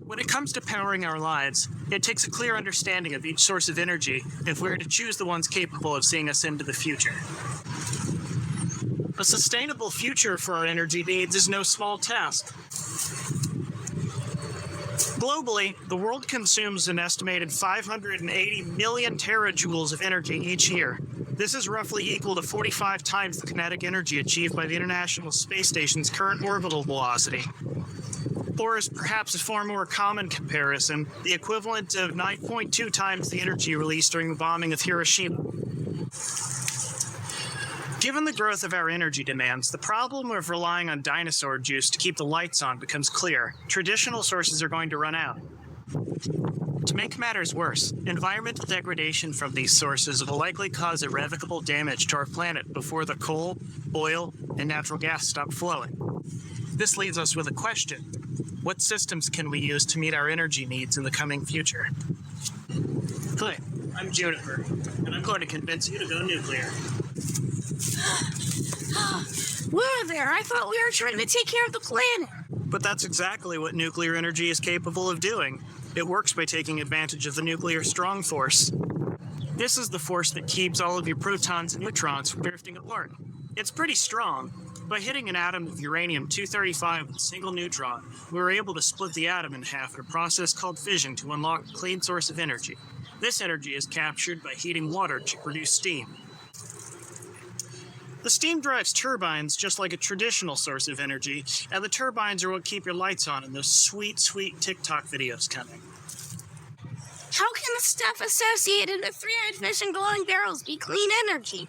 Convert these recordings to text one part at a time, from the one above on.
When it comes to powering our lives, it takes a clear understanding of each source of energy if we're to choose the ones capable of seeing us into the future. A sustainable future for our energy needs is no small task. Globally, the world consumes an estimated 580 million terajoules of energy each year. This is roughly equal to 45 times the kinetic energy achieved by the International Space Station's current orbital velocity. Or, as perhaps a far more common comparison, the equivalent of 9.2 times the energy released during the bombing of Hiroshima. Given the growth of our energy demands, the problem of relying on dinosaur juice to keep the lights on becomes clear. Traditional sources are going to run out. To make matters worse, environmental degradation from these sources will likely cause irrevocable damage to our planet before the coal, oil, and natural gas stop flowing. This leaves us with a question. What systems can we use to meet our energy needs in the coming future? Hi, I'm Juniper, and I'm going to convince you to go nuclear. Whoa there, I thought we were trying to take care of the planet. But that's exactly what nuclear energy is capable of doing. It works by taking advantage of the nuclear strong force. This is the force that keeps all of your protons and neutrons from drifting apart. It's pretty strong. By hitting an atom of uranium-235 with a single neutron, we were able to split the atom in half in a process called fission to unlock a clean source of energy. This energy is captured by heating water to produce steam. The steam drives turbines just like a traditional source of energy, and the turbines are what keep your lights on and those sweet, sweet TikTok videos coming. How can the stuff associated with three-eyed fish and glowing barrels be clean energy?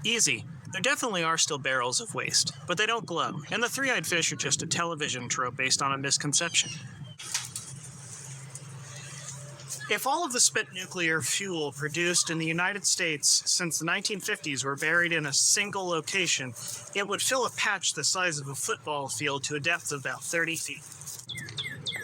Easy. There definitely are still barrels of waste, but they don't glow, and the three-eyed fish are just a television trope based on a misconception. If all of the spent nuclear fuel produced in the United States since the 1950s were buried in a single location, it would fill a patch the size of a football field to a depth of about 30 feet.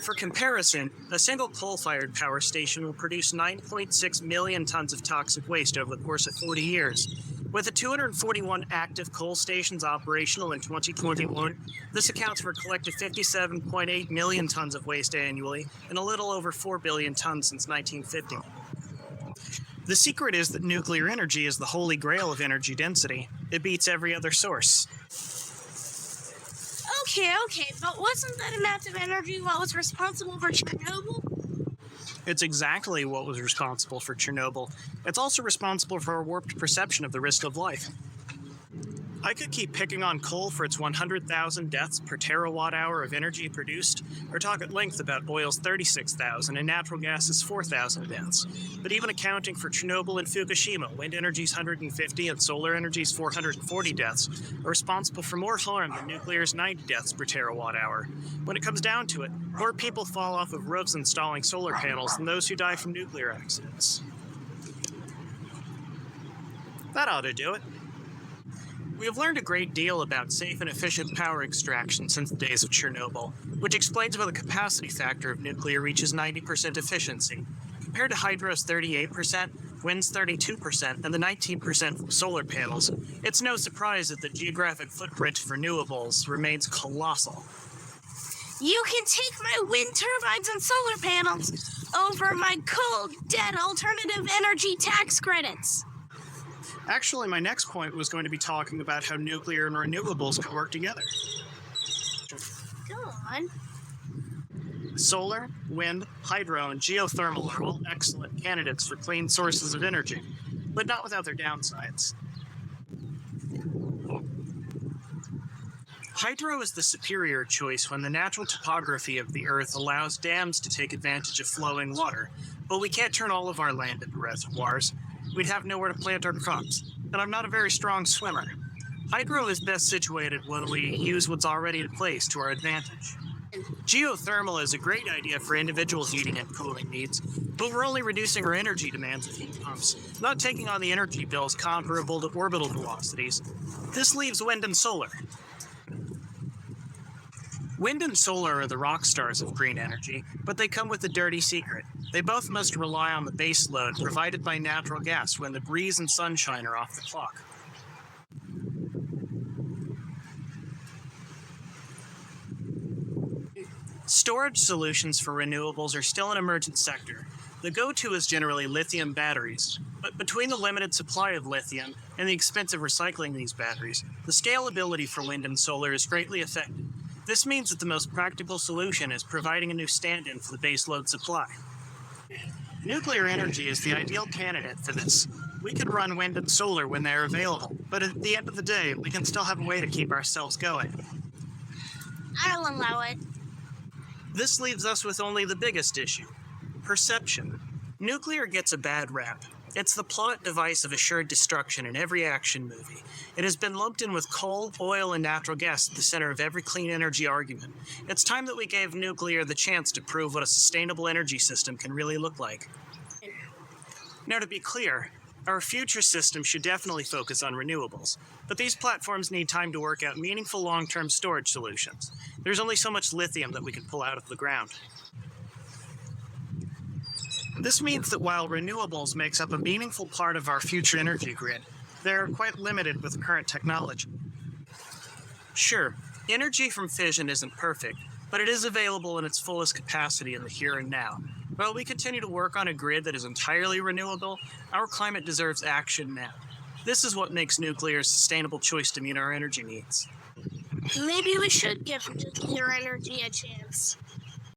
For comparison, a single coal-fired power station will produce 9.6 million tons of toxic waste over the course of 40 years. With the 241 active coal stations operational in 2021, this accounts for a collective 57.8 million tons of waste annually, and a little over 4 billion tons since 1950. The secret is that nuclear energy is the holy grail of energy density. It beats every other source. Okay, but wasn't that amount of energy what was responsible for Chernobyl? It's exactly what was responsible for Chernobyl. It's also responsible for our warped perception of the risk of life. I could keep picking on coal for its 100,000 deaths per terawatt hour of energy produced, or talk at length about oil's 36,000 and natural gas's 4,000 deaths. But even accounting for Chernobyl and Fukushima, wind energy's 150 and solar energy's 440 deaths are responsible for more harm than nuclear's 90 deaths per terawatt hour. When it comes down to it, more people fall off of roofs installing solar panels than those who die from nuclear accidents. That ought to do it. We have learned a great deal about safe and efficient power extraction since the days of Chernobyl, which explains why the capacity factor of nuclear reaches 90% efficiency. Compared to hydro's 38%, wind's 32%, and the 19% from solar panels, it's no surprise that the geographic footprint of renewables remains colossal. You can take my wind turbines and solar panels over my cold, dead alternative energy tax credits. Actually, my next point was going to be talking about how nuclear and renewables can work together. Go on. Solar, wind, hydro, and geothermal are all excellent candidates for clean sources of energy, but not without their downsides. Hydro is the superior choice when the natural topography of the Earth allows dams to take advantage of flowing water, but we can't turn all of our land into reservoirs. We'd have nowhere to plant our crops, and I'm not a very strong swimmer. Hydro is best situated when we use what's already in place to our advantage. Geothermal is a great idea for individual heating and cooling needs, but we're only reducing our energy demands with heat pumps, not taking on the energy bills comparable to orbital velocities. This leaves wind and solar. Wind and solar are the rock stars of green energy, but they come with a dirty secret. They both must rely on the base load provided by natural gas when the breeze and sunshine are off the clock. Storage solutions for renewables are still an emergent sector. The go-to is generally lithium batteries, but between the limited supply of lithium and the expense of recycling these batteries, the scalability for wind and solar is greatly affected. This means that the most practical solution is providing a new stand-in for the baseload supply. Nuclear energy is the ideal candidate for this. We could run wind and solar when they're available, but at the end of the day, we can still have a way to keep ourselves going. I'll allow it. This leaves us with only the biggest issue: perception. Nuclear gets a bad rap. It's the plot device of assured destruction in every action movie. It has been lumped in with coal, oil, and natural gas at the center of every clean energy argument. It's time that we gave nuclear the chance to prove what a sustainable energy system can really look like. Now, to be clear, our future system should definitely focus on renewables, but these platforms need time to work out meaningful long-term storage solutions. There's only so much lithium that we can pull out of the ground. This means that while renewables makes up a meaningful part of our future energy grid, they're quite limited with current technology. Sure, energy from fission isn't perfect, but it is available in its fullest capacity in the here and now. While we continue to work on a grid that is entirely renewable, our climate deserves action now. This is what makes nuclear a sustainable choice to meet our energy needs. Maybe we should give nuclear energy a chance.